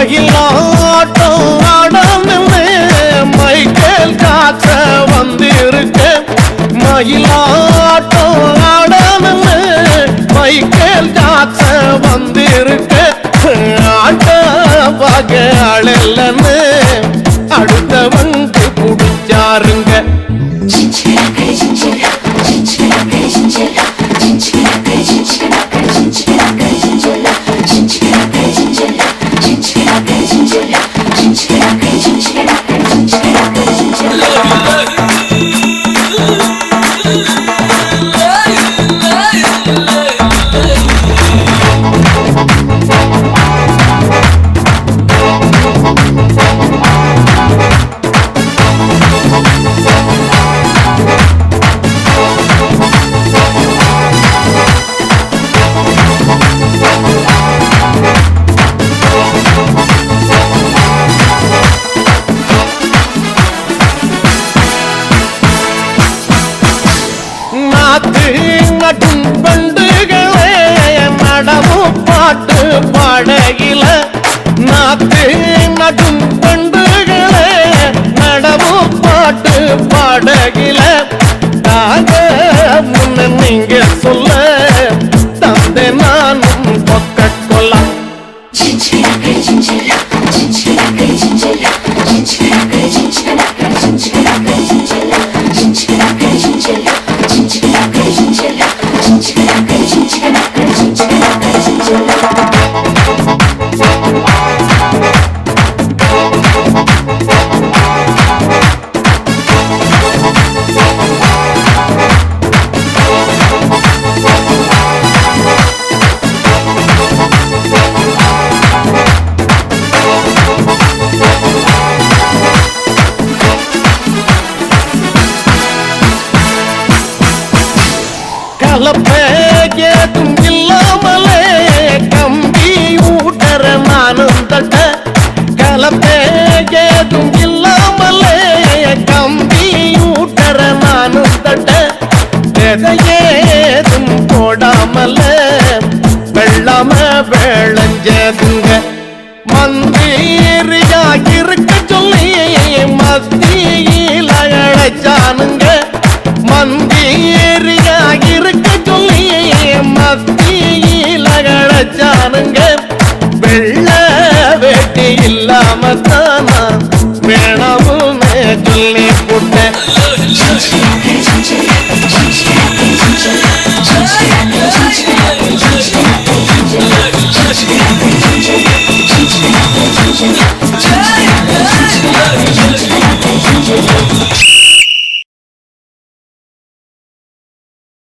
மயிலாட்டம் ஆடணுமே மைக்கேல் காக்க வந்திருக்க மயிலாட்டம் ஆடணுமே மைக்கேல் காக்க வந்திருக்க ஆட்ட பாக ஆளல்லன்னு அடுத்தவங்க குடிச்சாருங்க நடும் பண்டுகளே நடமும் பாட்டு பாடகில நாத்து நடும் பண்டுகளே நடமும் பாட்டு பாடகில தாக முன்ன நீங்க சொல்ல தந்தை நானும் பொக்க கொல்லாம் கலப்பேதும் இல்லாமலே கம்பி ஊட்டற நானும் தட்ட கலப்பேதும் இல்லாமலே கம்பி ஊட்டற நானும் தட்ட எதையேதும் போடாமல வெள்ளாம வேளஞ்சதுங்க மந்திரியா இருக்க சொல்லி மத்தியில அழைச்சானுங்க மந்திரியா இருக்க சொல்லி மத்தியில அழைச்சானுங்க வெள்ள வேட்டி இல்லாம தானா வேணாமுன்னு சொல்லி போட்டேன்